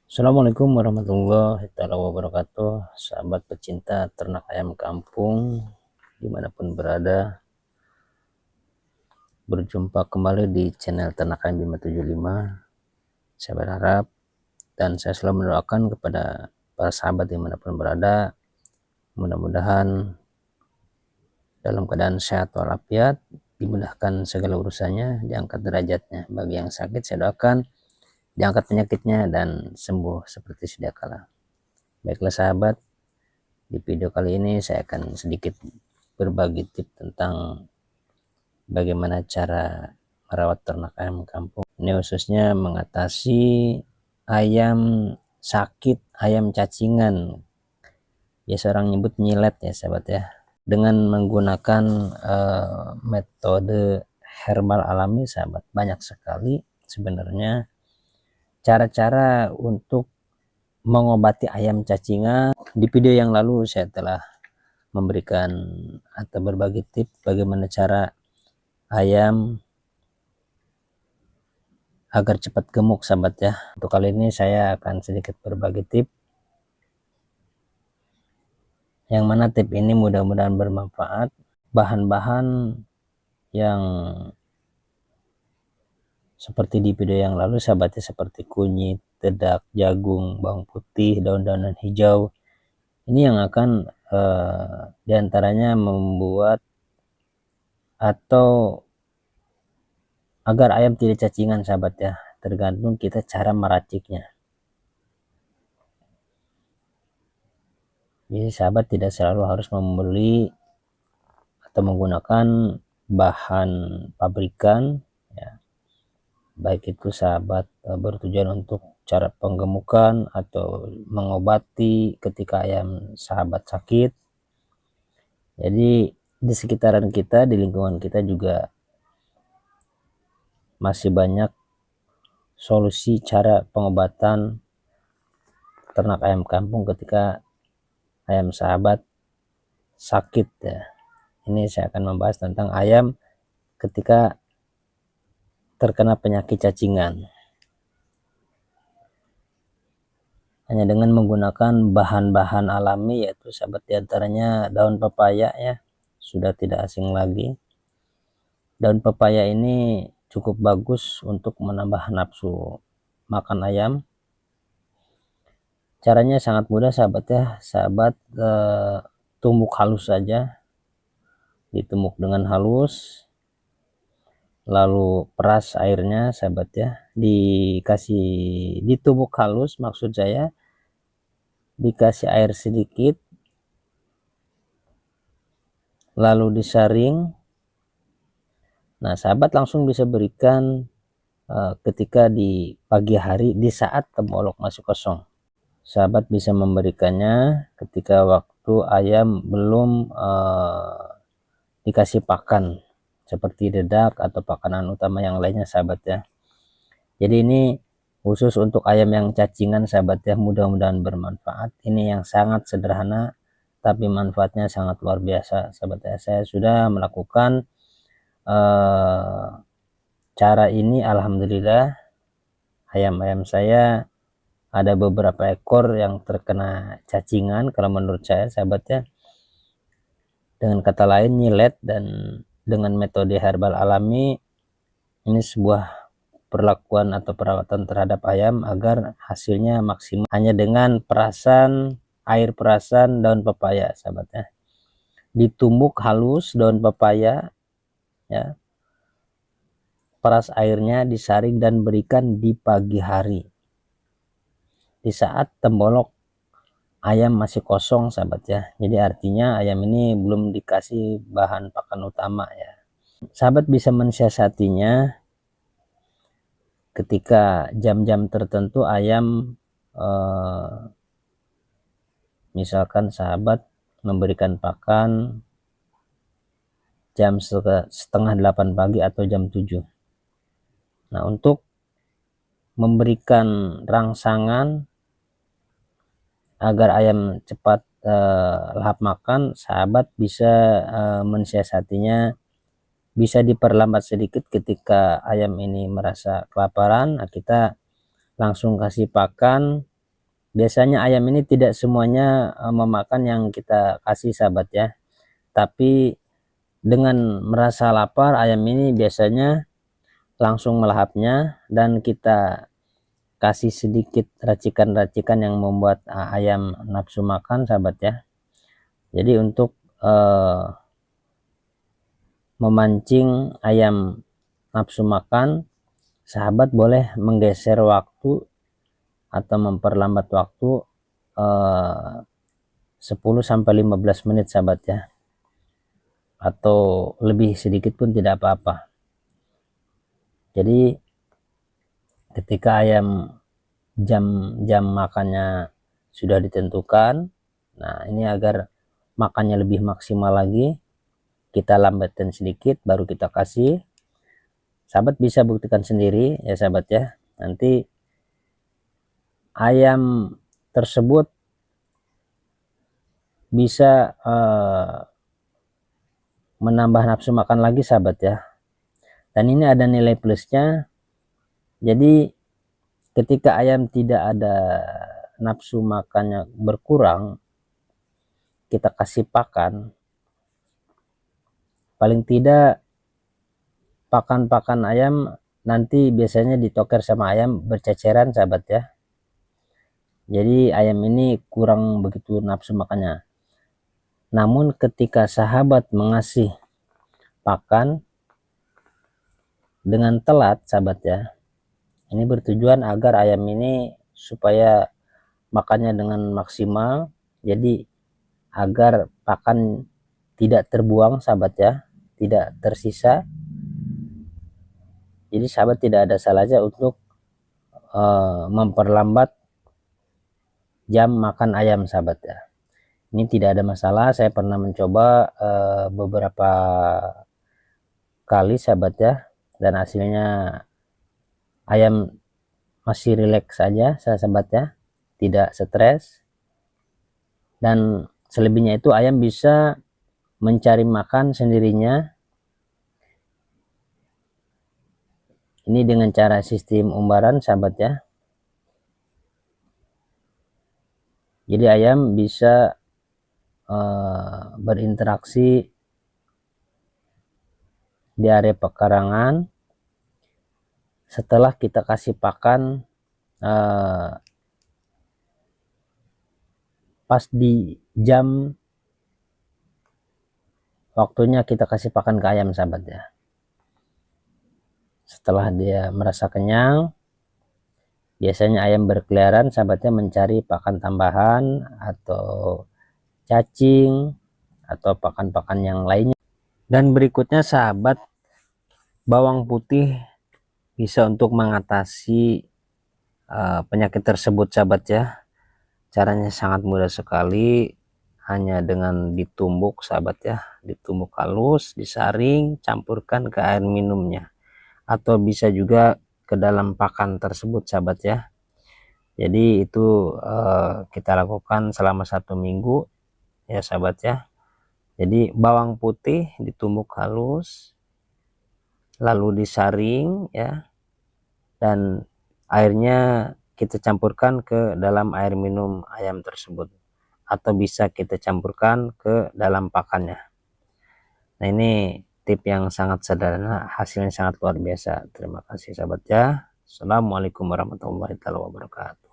Assalamualaikum warahmatullahi wabarakatuh, sahabat pecinta ternak ayam kampung dimanapun berada. Berjumpa kembali di channel Ternak Ayam Bima 75. Saya berharap dan saya selalu mendoakan kepada para sahabat dimanapun berada, mudah-mudahan dalam keadaan sehat walafiat, dimudahkan segala urusannya, diangkat derajatnya. Bagi yang sakit saya doakan diangkat penyakitnya dan sembuh seperti sedia kala. Baiklah sahabat, di video kali ini saya akan sedikit berbagi tips tentang bagaimana cara merawat ternak ayam kampung. Ini khususnya mengatasi ayam sakit, ayam cacingan. Biasa orang nyebut nyilet ya sahabat ya. Dengan menggunakan metode herbal alami sahabat, banyak sekali sebenarnya cara-cara untuk mengobati ayam cacingan. Di video yang lalu saya telah memberikan atau berbagi tips bagaimana cara ayam agar cepat gemuk sahabat ya. Untuk kali ini saya akan sedikit berbagi tips, yang mana tips ini mudah-mudahan bermanfaat. Bahan-bahan yang seperti di video yang lalu sahabatnya, seperti kunyit, dedak, jagung, bawang putih, daun-daunan hijau, ini yang akan diantaranya membuat atau agar ayam tidak cacingan sahabat ya, tergantung kita cara meraciknya. Jadi sahabat tidak selalu harus membeli atau menggunakan bahan pabrikan ya, baik itu sahabat bertujuan untuk cara penggemukan atau mengobati ketika ayam sahabat sakit. Jadi di sekitaran kita, di lingkungan kita juga masih banyak solusi cara pengobatan ternak ayam kampung ketika ayam sahabat sakit ya. Ini saya akan membahas tentang ayam ketika terkena penyakit cacingan. Hanya dengan menggunakan bahan-bahan alami, yaitu sahabat diantaranya daun pepaya ya, sudah tidak asing lagi. Daun pepaya ini cukup bagus untuk menambah nafsu makan ayam. Caranya sangat mudah sahabat ya, sahabat tumbuk halus saja, ditumbuk dengan halus, lalu peras airnya sahabat ya, ditumbuk halus, maksud saya dikasih air sedikit, lalu disaring. Nah sahabat langsung bisa berikan ketika di pagi hari, di saat tembolok masih kosong. Sahabat bisa memberikannya ketika waktu ayam belum dikasih pakan seperti dedak atau pakanan utama yang lainnya sahabat ya. Jadi ini khusus untuk ayam yang cacingan sahabat ya, mudah-mudahan bermanfaat. Ini yang sangat sederhana tapi manfaatnya sangat luar biasa sahabat ya. Saya sudah melakukan cara ini, alhamdulillah ayam-ayam saya ada beberapa ekor yang terkena cacingan kalau menurut saya sahabat ya. Dengan kata lain nyilet, dan dengan metode herbal alami ini sebuah perlakuan atau perawatan terhadap ayam agar hasilnya maksimal hanya dengan perasan, air perasan daun pepaya sahabat ya. Ditumbuk halus daun pepaya ya, peras airnya, disaring dan berikan di pagi hari di saat tembolok ayam masih kosong sahabat ya. Jadi artinya ayam ini belum dikasih bahan pakan utama ya. Sahabat bisa mensiasatinya ketika jam-jam tertentu ayam misalkan sahabat memberikan pakan jam setengah 8 pagi atau jam 7. Nah untuk memberikan rangsangan agar ayam cepat lahap makan, sahabat bisa mensiasatinya, bisa diperlambat sedikit ketika ayam ini merasa kelaparan. Nah, kita langsung kasih pakan biasanya ayam ini tidak semuanya memakan yang kita kasih sahabat ya, tapi dengan merasa lapar ayam ini biasanya langsung melahapnya, dan kita kasih sedikit racikan-racikan yang membuat ayam nafsu makan sahabat ya. Jadi untuk memancing ayam nafsu makan, sahabat boleh menggeser waktu atau memperlambat waktu 10-15 menit sahabat ya, atau lebih sedikit pun tidak apa-apa. Jadi ketika ayam jam makannya sudah ditentukan, nah ini agar makannya lebih maksimal lagi, kita lambatkan sedikit baru kita kasih. Sahabat bisa buktikan sendiri ya sahabat ya, nanti ayam tersebut bisa menambah nafsu makan lagi sahabat ya, dan ini ada nilai plusnya. Jadi ketika ayam tidak ada nafsu makannya berkurang, kita kasih pakan, paling tidak pakan-pakan ayam nanti biasanya ditoker sama ayam berceceran sahabat ya. Jadi ayam ini kurang begitu nafsu makannya. Namun ketika sahabat mengasih pakan dengan telat sahabat ya, ini bertujuan agar ayam ini supaya makannya dengan maksimal, jadi agar pakan tidak terbuang sahabat ya, tidak tersisa. Jadi sahabat tidak ada salahnya untuk memperlambat jam makan ayam sahabat ya. Ini tidak ada masalah, saya pernah mencoba beberapa kali sahabat ya, dan hasilnya ayam masih rileks saja sahabat ya, tidak stres. Dan selebihnya itu ayam bisa mencari makan sendirinya, ini dengan cara sistem umbaran sahabat ya. Jadi ayam bisa berinteraksi di area pekarangan setelah kita kasih pakan pas di jam waktunya kita kasih pakan ke ayam sahabat ya. Setelah dia merasa kenyang, biasanya ayam berkeliaran sahabatnya mencari pakan tambahan atau cacing atau pakan-pakan yang lainnya. Dan berikutnya sahabat, bawang putih bisa untuk mengatasi penyakit tersebut sahabat ya. Caranya sangat mudah sekali, hanya dengan ditumbuk sahabat ya, ditumbuk halus, disaring, campurkan ke air minumnya, atau bisa juga ke dalam pakan tersebut sahabat ya. Jadi itu kita lakukan selama 1 minggu ya sahabat ya. Jadi bawang putih ditumbuk halus lalu disaring ya, dan airnya kita campurkan ke dalam air minum ayam tersebut, atau bisa kita campurkan ke dalam pakannya. Nah ini tip yang sangat sederhana, hasilnya sangat luar biasa. Terima kasih sahabat ya. Assalamualaikum warahmatullahi wabarakatuh.